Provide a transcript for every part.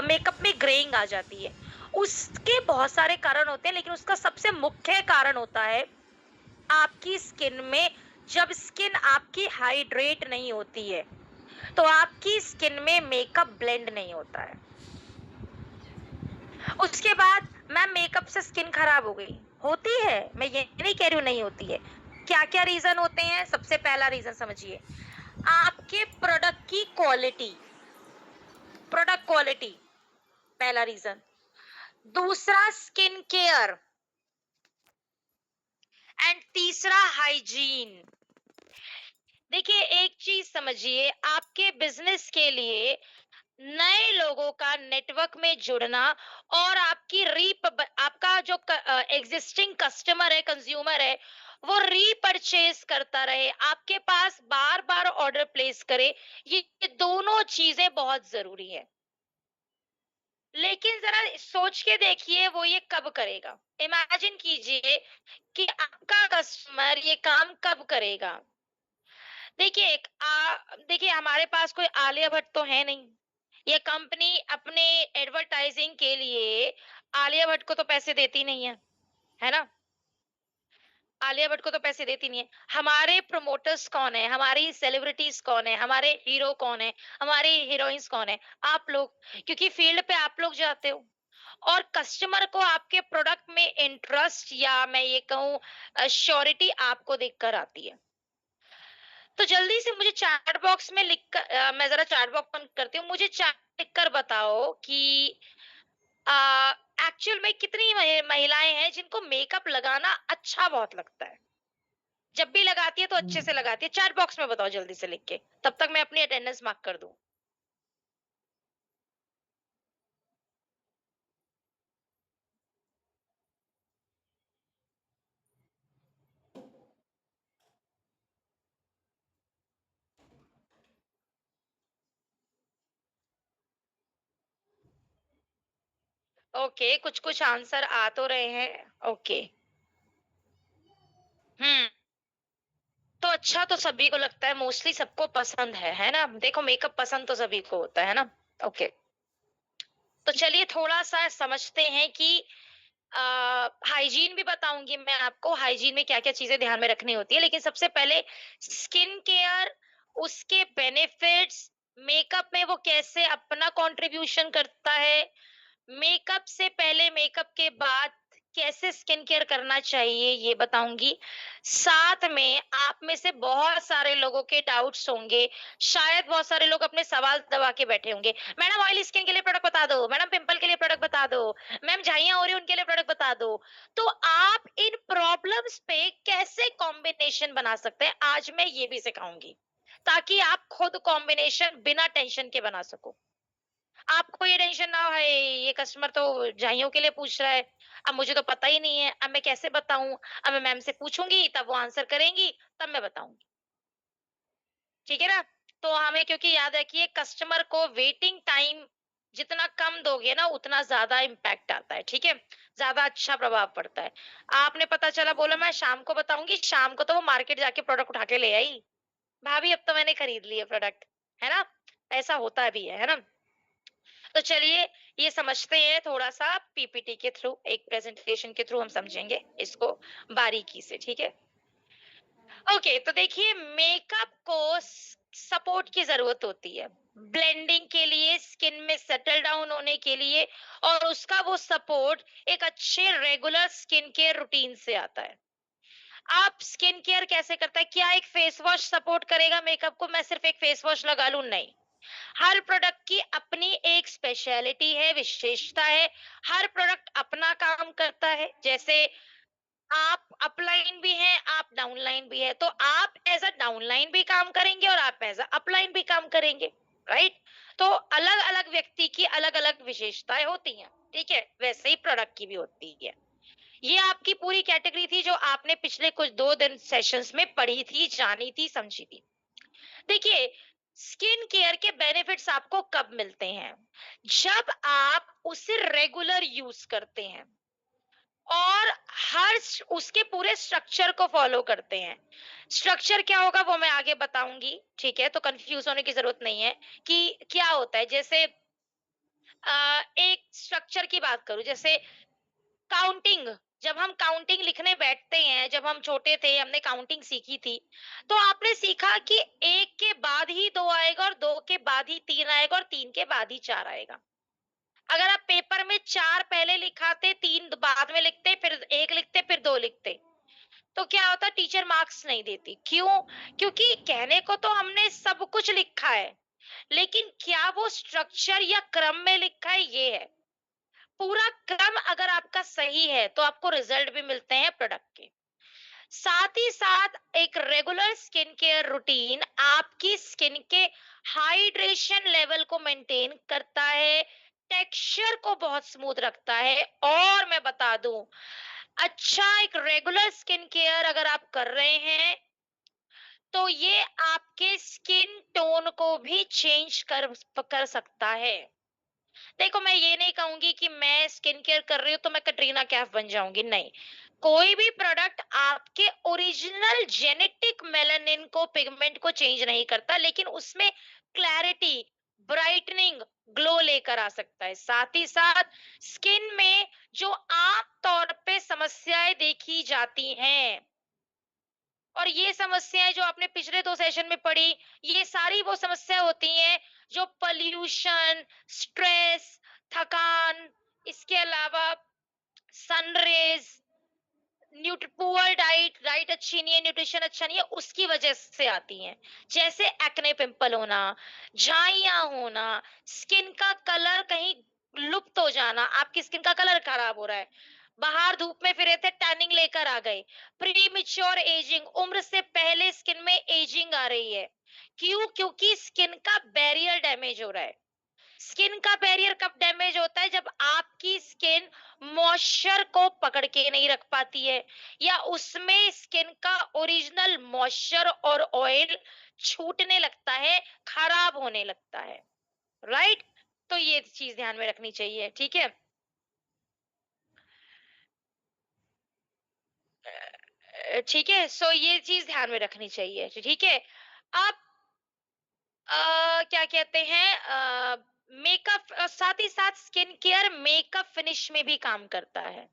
Makeup में greying आ जाती है। उसके बहुत सारे कारण होते हैं, लेकिन उसका सबसे मुख्य कारण होता है आपकी स्किन में, जब स्किन आपकी हाइड्रेट नहीं होती है, तो आपकी स्किन में मेकअप ब्लेंड नहीं होता है। उसके बाद मैम मेकअप से स्किन खराब हो गई, होती है, मैं ये नहीं कह रही हूँ नहीं होती है। क्या-क्या रीज़न होते हैं? सबसे पहला रीज़न समझिए, आपके प्रोडक्ट क्वालिटी पहला रीज़न। दूसरा स्किन केयर एंड तीसरा हाइजीन। देखिए एक चीज़ समझिए, आपके बिज़नेस के लिए नए लोगों का नेटवर्क में जुड़ना और आपका जो एग्जिस्टिंग कस्टमर है, कंज्यूमर है, वो रीपरचेज करता रहे, आपके पास बार बार ऑर्डर प्लेस करे, ये दोनों चीजें बहुत जरूरी है। लेकिन जरा सोच के देखिए वो ये कब करेगा। इमेजिन कीजिए कि आपका कस्टमर ये काम कब करेगा। देखिए हमारे पास कोई आलिया भट्ट तो है नहीं। ये कंपनी अपने एडवर्टाइजिंग के लिए आलिया भट्ट को तो पैसे देती नहीं है ना? आलिया भट्ट को तो पैसे देती नहीं है। हमारे प्रमोटर्स कौन है, हमारी सेलिब्रिटीज कौन है, हमारे हीरो कौन है, हमारी हीरोइंस कौन है? आप लोग। क्योंकि फील्ड पे आप लोग जाते हो और कस्टमर को आपके प्रोडक्ट में इंटरेस्ट या मैं ये कहूँ श्योरिटी आपको देखकर आती है। तो जल्दी से मुझे चैट बॉक्स में मैं जरा चैट बॉक्स बंद करती हूँ, मुझे चैट लिख कर बताओ कि एक्चुअल में कितनी महिलाएं हैं जिनको मेकअप लगाना अच्छा बहुत लगता है, जब भी लगाती है तो अच्छे से लगाती है। चैट बॉक्स में बताओ जल्दी से लिख के, तब तक मैं अपनी अटेंडेंस मार्क कर दूं। ओके, कुछ कुछ आंसर आ तो रहे हैं। ओके। हम्म। तो अच्छा, तो सभी को लगता है, मोस्टली सबको पसंद है ना? देखो मेकअप पसंद तो सभी को होता है ना। ओके। तो चलिए थोड़ा सा समझते हैं कि हाइजीन भी बताऊंगी मैं आपको, हाइजीन में क्या क्या चीजें ध्यान में रखनी होती है। लेकिन सबसे पहले स्किन केयर, उसके बेनिफिट्स, मेकअप में वो कैसे अपना कंट्रीब्यूशन करता है, मेकअप से पहले मेकअप के बाद कैसे स्किन केयर करना चाहिए ये बताऊंगी। साथ में आप में से बहुत सारे लोगों के डाउट्स होंगे, शायद बहुत सारे लोग अपने सवाल दबा के बैठे होंगे। मैडम ऑयल स्किन के लिए प्रोडक्ट बता दो, मैडम पिंपल के लिए प्रोडक्ट बता दो, मैम झाइयां हो रही है उनके लिए प्रोडक्ट बता दो। तो आप इन प्रॉब्लम्स पे कैसे कॉम्बिनेशन बना सकते हैं, आज मैं ये भी सिखाऊंगी, ताकि आप खुद कॉम्बिनेशन बिना टेंशन के बना सको। आपको ये टेंशन ना हो, हाय ये कस्टमर तो झाइयों के लिए पूछ रहा है, अब मुझे तो पता ही नहीं है, अब मैं कैसे बताऊं? अब मैं मैम से पूछूंगी तब वो आंसर करेंगी, तब मैं बताऊंगी। ठीक है ना? तो हमें, क्योंकि याद रखिए कस्टमर को वेटिंग टाइम जितना कम दोगे ना उतना ज्यादा इम्पैक्ट आता है। ठीक है, ज्यादा अच्छा प्रभाव पड़ता है। आपने पता चला बोला मैं शाम को बताऊंगी, शाम को तो वो मार्केट जाके प्रोडक्ट उठा के ले आई, भाभी अब तो मैंने खरीद लिए प्रोडक्ट, है ना? ऐसा होता भी है ना? तो चलिए ये समझते हैं थोड़ा सा पीपीटी के थ्रू, एक प्रेजेंटेशन के थ्रू हम समझेंगे इसको बारीकी से। ठीक है? ओके, तो देखिए मेकअप को सपोर्ट की जरूरत होती है, ब्लेंडिंग के लिए, स्किन में सेटल डाउन होने के लिए, और उसका वो सपोर्ट एक अच्छे रेगुलर स्किन केयर रूटीन से आता है। आप स्किन केयर कैसे करता है? क्या एक फेस वॉश सपोर्ट करेगा मेकअप को? मैं सिर्फ एक फेस वॉश लगा लूं? नहीं। हर प्रोडक्ट की अपनी एक स्पेशलिटी है, विशेषता है। हर प्रोडक्ट अपना काम करता है। जैसे आप अपलाइन भी हैं, आप डाउनलाइन भी है, तो आप एज अ डाउनलाइन भी काम करेंगे और आप एज अ अपलाइन भी काम करेंगे, राइट? तो अलग अलग व्यक्ति की अलग अलग विशेषताएं होती हैं। ठीक है, वैसे ही प्रोडक्ट की भी होती है। ये आपकी पूरी कैटेगरी थी जो आपने पिछले कुछ 2 दिन सेशंस में पढ़ी थी, जानी थी, समझी थी। देखिए स्किन केयर के बेनिफिट्स आपको कब मिलते हैं? जब आप उसे रेगुलर यूज करते हैं और उसके पूरे स्ट्रक्चर को फॉलो करते हैं। स्ट्रक्चर क्या होगा वो मैं आगे बताऊंगी। ठीक है, तो कंफ्यूज होने की जरूरत नहीं है कि क्या होता है। जैसे एक स्ट्रक्चर की बात करूं, जैसे काउंटिंग, जब हम काउंटिंग लिखने बैठते हैं, जब हम छोटे थे हमने काउंटिंग सीखी थी, तो आपने सीखा कि एक के बाद ही दो आएगा और दो के बाद ही तीन आएगा और तीन के बाद ही चार आएगा। अगर आप पेपर में चार पहले लिखाते, तीन बाद में लिखते, फिर एक लिखते, फिर दो लिखते, तो क्या होता, टीचर मार्क्स नहीं देती। क्यों? क्योंकि कहने को तो हमने सब कुछ लिखा है, लेकिन क्या वो स्ट्रक्चर या क्रम में लिखा है, ये है। पूरा क्रम अगर आपका सही है तो आपको रिजल्ट भी मिलते हैं प्रोडक्ट के। साथ ही साथ एक रेगुलर स्किन केयर रूटीन आपकी स्किन के हाइड्रेशन लेवल को मेंटेन करता है, टेक्सचर को बहुत स्मूथ रखता है। और मैं बता दूं, अच्छा एक रेगुलर स्किन केयर अगर आप कर रहे हैं तो ये आपके स्किन टोन को भी चेंज कर सकता है। देखो, मैं ये नहीं कहूंगी कि मैं स्किन केयर कर रही हूँ तो मैं कटरीना कैफ बन जाऊंगी, नहीं। कोई भी प्रोडक्ट आपके ओरिजिनल जेनेटिक मेलानिन को, पिगमेंट को चेंज नहीं करता, लेकिन उसमें क्लैरिटी, ब्राइटनिंग, ग्लो लेकर आ सकता है। साथ ही साथ स्किन में जो आम तौर पे समस्याएं देखी जाती हैं, और ये समस्याएं जो आपने पिछले दो सेशन में पढ़ी, ये सारी वो समस्या होती हैं जो पॉल्यूशन, स्ट्रेस, थकान, इसके अलावा सनरेज, पुअर डाइट, डाइट अच्छी नहीं है, न्यूट्रिशन अच्छा नहीं है, उसकी वजह से आती हैं। जैसे एक्ने पिंपल होना, झाइयां होना, स्किन का कलर कहीं लुप्त हो जाना, आपकी स्किन का कलर खराब हो रहा है, बाहर धूप में फिरे थे टैनिंग लेकर आ गए, प्री मिच्योर एजिंग, उम्र से पहले स्किन में एजिंग आ रही है। क्यों? क्योंकि स्किन का बैरियर डैमेज हो रहा है। स्किन का बैरियर कब डैमेज होता है? जब आपकी स्किन मॉइस्चर को पकड़ के नहीं रख पाती है, या उसमें स्किन का ओरिजिनल मॉइस्चर और ऑयल छूटने लगता है, खराब होने लगता है। राइट? तो ये चीज ध्यान में रखनी चाहिए, ठीक है। ठीक है, सो ये चीज ध्यान में रखनी चाहिए, ठीक है। अब क्या कहते हैं, मेकअप, साथ ही साथ स्किन केयर मेकअप फिनिश में भी काम करता है,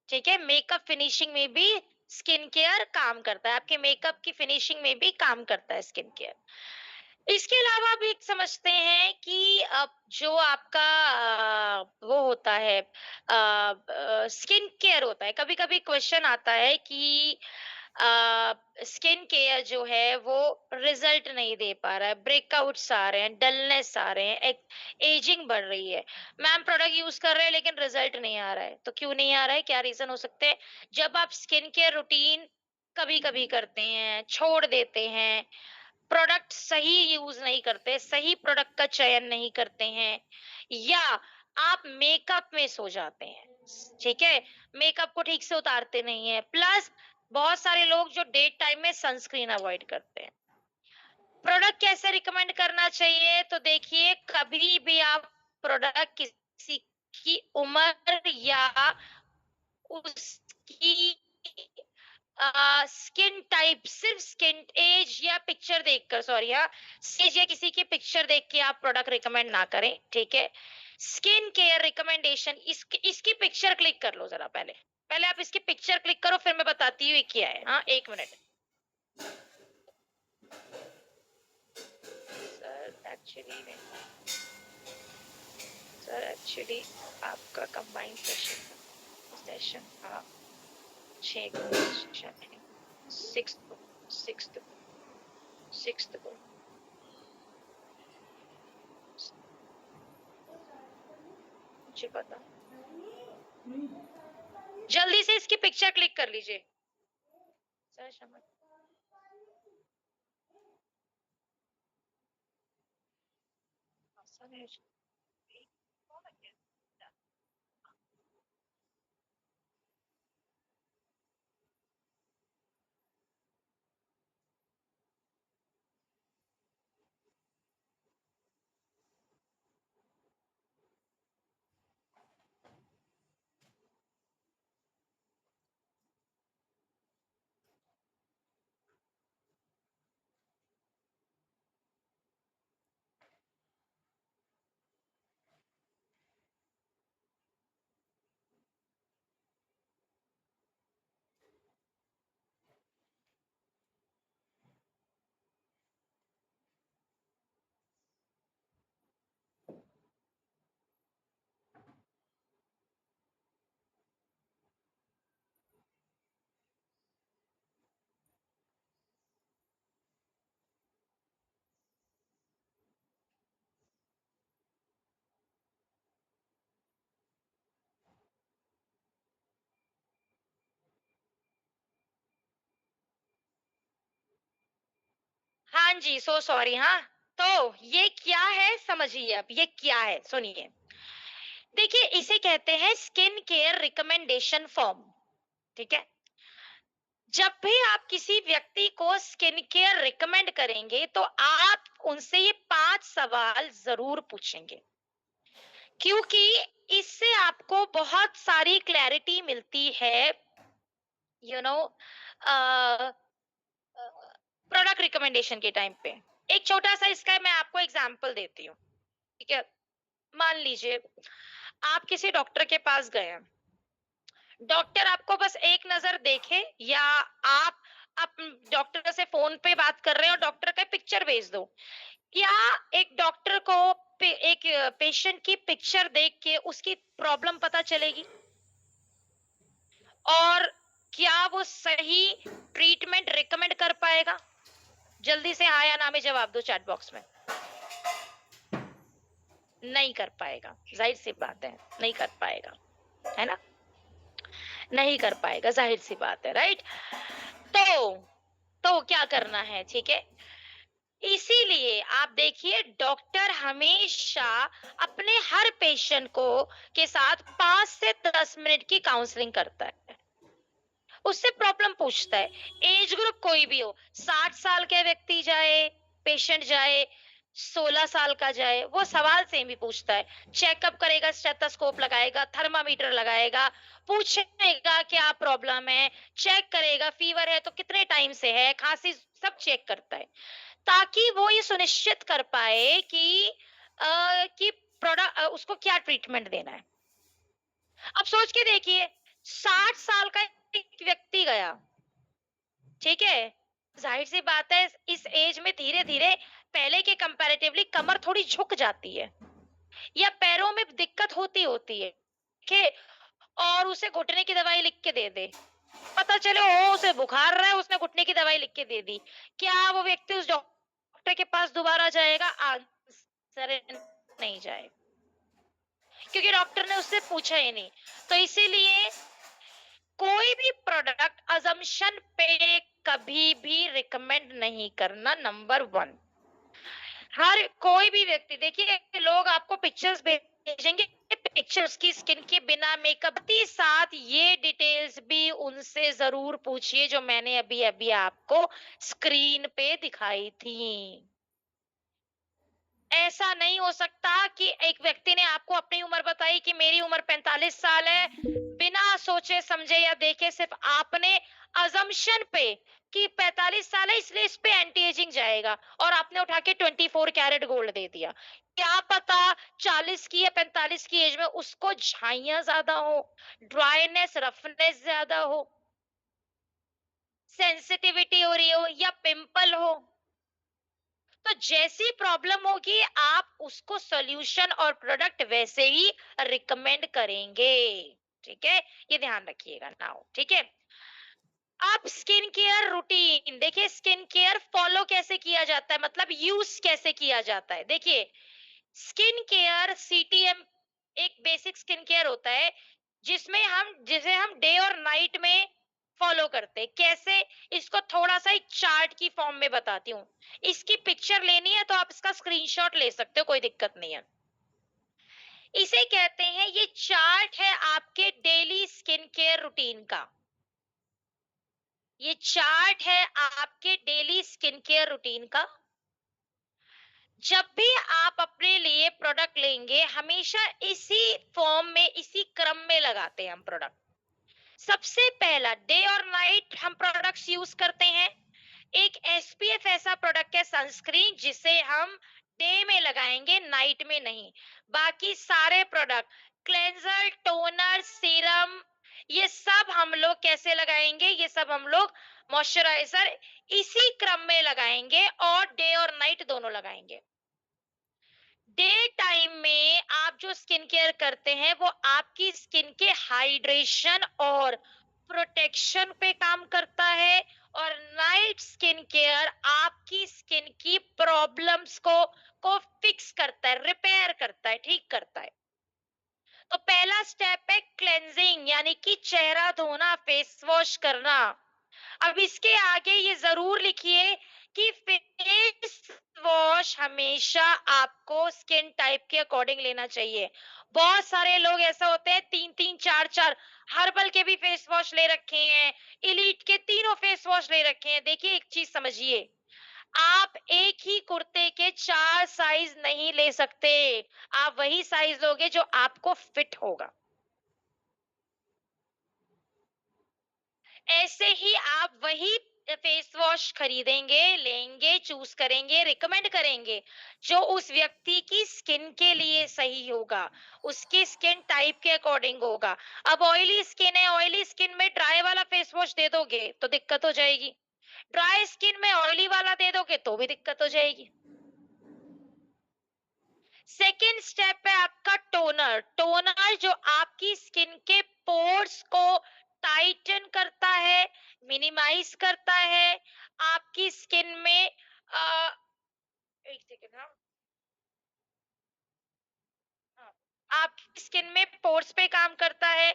ठीक है। मेकअप फिनिशिंग में भी स्किन केयर काम करता है, आपके मेकअप की फिनिशिंग में भी काम करता है स्किन केयर। इसके अलावा भी समझते हैं कि अब जो आपका वो होता है, स्किन केयर होता है, कभी कभी क्वेश्चन आता है कि स्किन केयर जो है वो रिजल्ट नहीं दे पा रहा है, ब्रेकआउट्स आ रहे हैं, डलनेस आ रहे हैं, एजिंग बढ़ रही है। मैम प्रोडक्ट यूज कर रहे हैं लेकिन रिजल्ट नहीं आ रहा है, तो क्यों नहीं आ रहा है, क्या रीजन हो सकते हैं? जब आप स्किन केयर रूटीन कभी कभी करते हैं, छोड़ देते हैं, प्रोडक्ट सही यूज नहीं करते, सही प्रोडक्ट का चयन नहीं करते हैं, या आप मेकअप में सो जाते हैं, ठीक है, मेकअप को ठीक से उतारते नहीं है, प्लस बहुत सारे लोग जो डे टाइम में सनस्क्रीन अवॉइड करते हैं। प्रोडक्ट कैसे रिकमेंड करना चाहिए? तो देखिए, कभी भी आप प्रोडक्ट किसी की उम्र या उसकी स्किन टाइप, सिर्फ स्किन एज या पिक्चर देखकर, सॉरी हाँ, एज या किसी की पिक्चर देख के आप प्रोडक्ट रिकमेंड ना करें, ठीक है। स्किन केयर रिकमेंडेशन, इसकी पिक्चर क्लिक कर लो जरा, पहले पहले आप इसकी पिक्चर क्लिक करो, फिर मैं बताती हूँ ये क्या है। हाँ, एक मिनट। सर एक्चुअली, आपका कंबाइंड सेशन था, 6 सेशन है, सिक्स सिक्स सिक्स को, मुझे पता, जल्दी से इसकी पिक्चर क्लिक कर लीजिए सर। समझ, सर हाँ जी, सो सॉरी हाँ। तो ये क्या है समझिए अब ये क्या है सुनिए। देखिए इसे कहते हैं स्किन केयर रिकमेंडेशन फॉर्म, ठीक है? जब भी आप किसी व्यक्ति को स्किन केयर रिकमेंड करेंगे तो आप उनसे ये 5 सवाल ज़रूर पूछेंगे। क्योंकि इससे आपको बहुत सारी क्लैरिटी मिलती है, you know a, product recommendation के टाइम पे। एक छोटा-सा इसका मैं आपको एग्जांपल देती हूँ, ठीक है? मान लीजिए आप किसी डॉक्टर के पास गए हैं। डॉक्टर आपको बस एक नज़र देखे या आप डॉक्टर से फ़ोन पे बात कर रहे हो और डॉक्टर का पिक्चर भेज दो। क्या एक डॉक्टर को एक पेशेंट की पिक्चर देख के उसकी प्रॉब्लम पता चलेगी? और क्या वो सही ट्रीटमेंट रिकमेंड कर पाएगा? जल्दी से हाँ या ना में जवाब दो चैट बॉक्स में। नहीं कर पाएगा, ज़ाहिर-सी बात है, नहीं कर पाएगा, है ना? नहीं कर पाएगा, ज़ाहिर-सी बात है, राइट? तो क्या करना है, ठीक है? इसीलिए आप देखिए डॉक्टर हमेशा अपने हर पेशेंट को के साथ 5 से 10 मिनट की काउंसलिंग करता है। उससे प्रॉब्लम पूछता है, एज ग्रुप कोई भी हो, 60 साल के व्यक्ति जाए, पेशेंट जाए, 16 साल का जाए, वो सवाल सेम ही पूछता है। चेकअप करेगा, स्टेथोस्कोप लगाएगा, थर्मामीटर लगाएगा, पूछेगा क्या प्रॉब्लम है, चेक करेगा, फीवर है तो कितने टाइम से है, खांसी, सब चेक करता है। ताकि वो ये सुनिश्चित कर पाए कि उसको क्या ट्रीटमेंट देना है। अब सोच के देखिए 60 साल का एक व्यक्ति गया, ठीक है? जाहिर सी बात है इस एज में धीरे धीरे पहले के कंपैरेटिवली कमर थोड़ी झुक जाती है या पैरों में दिक्कत होती होती है, ठीक है? और उसे घुटने की दवाई लिख के दे दे, पता चले ओ उसे बुखार रहा है, उसने घुटने की दवाई लिख के दे दी, क्या वो व्यक्ति उस डॉक्टर के पास दोबारा जाएगा? आंसर नहीं जाएगा, क्योंकि डॉक्टर ने उससे पूछा ही नहीं। तो इसीलिए कोई भी प्रोडक्ट अजम्पशन पे कभी भी रिकमेंड नहीं करना, नंबर 1। हर कोई भी व्यक्ति देखिए लोग आपको पिक्चर्स भेजेंगे, पिक्चर्स की स्किन के बिना मेकअप के साथ ये डिटेल्स भी उनसे जरूर पूछिए जो मैंने अभी अभी आपको स्क्रीन पे दिखाई थी। ऐसा नहीं हो सकता कि एक व्यक्ति ने आपको अपनी उम्र बताई कि मेरी उम्र 45 साल है, बिना सोचे समझे या देखे सिर्फ आपने अजम्पशन पे कि 45 साल है इसलिए इस पे एंटी एजिंग जाएगा और आपने उठा के 24 कैरेट गोल्ड दे दिया। क्या पता 40 की या 45 की एज में उसको झाइयां ज्यादा हो, ड्राइनेस, रफनेस ज्यादा हो, सेंसिटिविटी हो रही हो या पिंपल हो। तो जैसी प्रॉब्लम होगी आप उसको सॉल्यूशन और प्रोडक्ट वैसे ही रिकमेंड करेंगे, ठीक है? ये ध्यान रखिएगा नाउ, ठीक है? अब स्किन केयर रूटीन देखिए, स्किन केयर फॉलो कैसे किया जाता है, मतलब यूज कैसे किया जाता है। देखिए स्किन केयर सीटीएम एक बेसिक स्किन केयर होता है जिसे हम डे और नाइट में फॉलो करते हैं। कैसे, इसको थोड़ा सा एक चार्ट की फॉर्म में बताती हूँ। इसकी पिक्चर लेनी है तो आप इसका स्क्रीनशॉट ले सकते हो, कोई दिक्कत नहीं है। इसे कहते हैं, ये चार्ट है आपके डेली स्किन केयर रूटीन का। ये चार्ट है आपके डेली स्किन केयर रूटीन का। जब भी आप अपने लिए प्रोडक्ट लेंगे हमेशा इसी फॉर्म में, इसी क्रम में लगाते हैं हम प्रोडक्ट। सबसे पहला डे और नाइट हम प्रोडक्ट्स यूज करते हैं। एक एसपीएफ ऐसा प्रोडक्ट है सनस्क्रीन जिसे हम डे में लगाएंगे, नाइट में नहीं। बाकी सारे प्रोडक्ट क्लेंजर, टोनर, सीरम, ये सब हम लोग कैसे लगाएंगे, ये सब हम लोग मॉइस्चराइजर इसी क्रम में लगाएंगे और डे और नाइट दोनों लगाएंगे। डे टाइम में आप जो स्किन केयर करते हैं वो आपकी स्किन के हाइड्रेशन और प्रोटेक्शन पे काम करता है, और नाइट स्किन केयर आपकी स्किन की प्रॉब्लम्स को फिक्स करता है, रिपेयर करता है, ठीक करता है। तो पहला स्टेप है क्लेंजिंग, यानी कि चेहरा धोना, फेस वॉश करना। अब इसके आगे ये जरूर लिखिए कि फेस वॉश हमेशा आपको स्किन टाइप के अकॉर्डिंग लेना चाहिए। बहुत सारे लोग ऐसा होते हैं 3-3 4-4 हर्बल के भी फेस वॉश ले रखे हैं, एलीट के तीनों फेस वॉश ले रखे हैं। देखिए एक चीज समझिए, आप एक ही कुर्ते के 4 साइज नहीं ले सकते। आप वही साइज लोगे जो आपको फिट होगा। ऐसे ही आप वही फेस वॉश खरीदेंगे, लेंगे, चूज करेंगे, रिकमेंड करेंगे जो उस व्यक्ति की स्किन के लिए सही होगा, उसकी स्किन टाइप के अकॉर्डिंग होगा। अब ऑयली स्किन है, ऑयली स्किन में ड्राई वाला फेस वॉश दे दोगे तो दिक्कत हो जाएगी, ड्राई स्किन में ऑयली वाला दे दोगे तो भी दिक्कत हो जाएगी। सेकेंड स्टेप है आपका टोनर। टोनर जो आपकी स्किन के पोर्स को टाइटन करता है, मिनिमाइज करता है, आपकी स्किन में एक सेकेंड, हाँ, हाँ, आपकी स्किन में पोर्स पे काम करता है।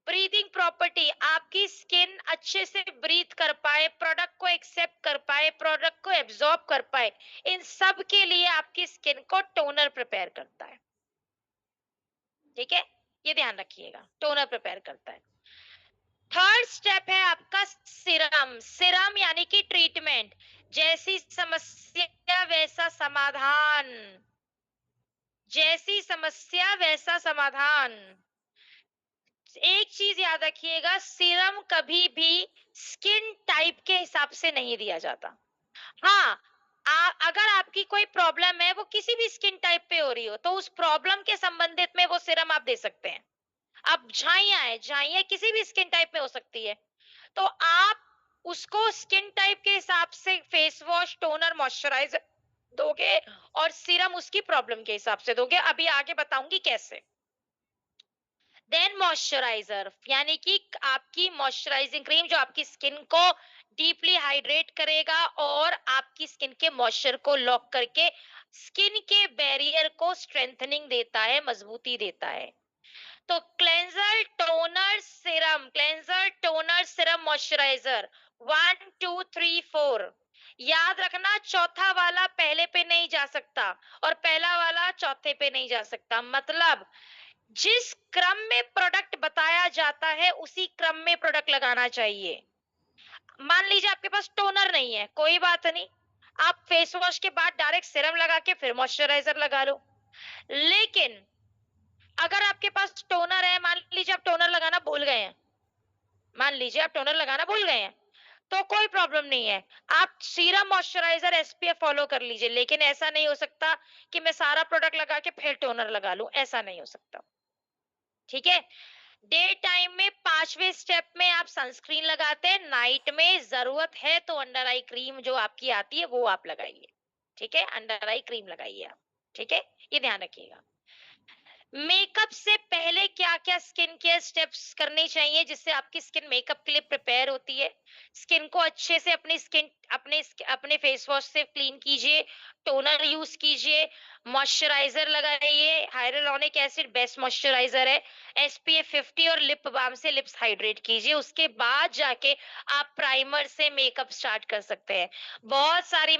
ब्रीदिंग प्रॉपर्टी, आपकी स्किन अच्छे से ब्रीथ कर पाए, प्रोडक्ट को एक्सेप्ट कर पाए, प्रोडक्ट को एब्जॉर्ब कर पाए, इन सब के लिए आपकी स्किन को टोनर प्रिपेयर करता है। ठीक है, ये ध्यान रखिएगा, टोनर प्रिपेयर करता है। थर्ड स्टेप है आपका सिरम। सिरम यानी कि ट्रीटमेंट, जैसी समस्या वैसा समाधान, जैसी समस्या वैसा समाधान। एक चीज याद रखिएगा, सीरम कभी भी स्किन टाइप के हिसाब से नहीं दिया जाता। हाँ, अगर आपकी कोई प्रॉब्लम है वो किसी भी स्किन टाइप पे हो रही हो तो उस प्रॉब्लम के संबंधित में वो सीरम आप दे सकते हैं। अब झाइयां है, झाइयां किसी भी स्किन टाइप में हो सकती है, तो आप उसको स्किन टाइप के हिसाब से फेस वॉश, टोनर, मॉइस्चराइजर दोगे और सीरम उसकी प्रॉब्लम के हिसाब से दोगे। अभी आगे बताऊंगी कैसे। देन मॉइस्चराइजर, यानी कि आपकी मॉइस्चराइजिंग क्रीम जो आपकी स्किन को डीपली हाइड्रेट करेगा और आपकी स्किन के मॉइस्चर को लॉक करके स्किन के बैरियर को स्ट्रेंथनिंग देता है, मजबूती देता है। तो cleanser, toner, Siram, cleanser, toner, Siram, moisturiser, 1 2 3 4। याद रखना, चौथा वाला पहले पे नहीं जा सकता और पहला वाला चौथे पे नहीं जा सकता। मतलब जिस क्रम में प्रोडक्ट बताया जाता है उसी क्रम में प्रोडक्ट लगाना चाहिए। मान लीजिए आपके पास टोनर नहीं है, कोई बात नहीं, आप फेस वॉश के बाद डायरेक्ट सिरम लगा के फिर मॉइस्चराइजर लगा लो। लेकिन अगर आपके पास टोनर है, मान लीजिए आप टोनर लगाना भूल गए हैं, मान लीजिए आप टोनर लगाना भूल गए हैं, तो कोई प्रॉब्लम नहीं है, आप सीरम, मॉइस्चराइजर, एसपीएफ फॉलो कर लीजिए। लेकिन ऐसा नहीं हो सकता कि मैं सारा प्रोडक्ट लगा के फिर टोनर लगा लूं, ऐसा नहीं हो सकता। ठीक है, डे टाइम में 5वें स्टेप में आप सनस्क्रीन लगाते हैं, नाइट में जरूरत है तो अंडर आई क्रीम जो आपकी आती है वो आप लगाइए। ठीक है, अंडर आई क्रीम लगाइए आप। ठीक है, ये ध्यान रखिएगा। मेकअप से पहले क्या क्या स्किन केयर स्टेप्स करने चाहिए जिससे आपकी स्किन मेकअप के लिए प्रिपेयर होती है। स्किन को अच्छे से अपनी स्किन अपने फेस वॉश से क्लीन कीजिए, टोनर यूज कीजिए, मॉइस्चराइजर लगाइए, हाइलुरोनिक एसिड बेस्ट मॉइस्चराइजर है, एसपीएफ 50 और लिप बाम से लिप्स हाइड्रेट कीजिए। उसके बाद जाके आप प्राइमर से मेकअप स्टार्ट कर सकते हैं। बहुत सारी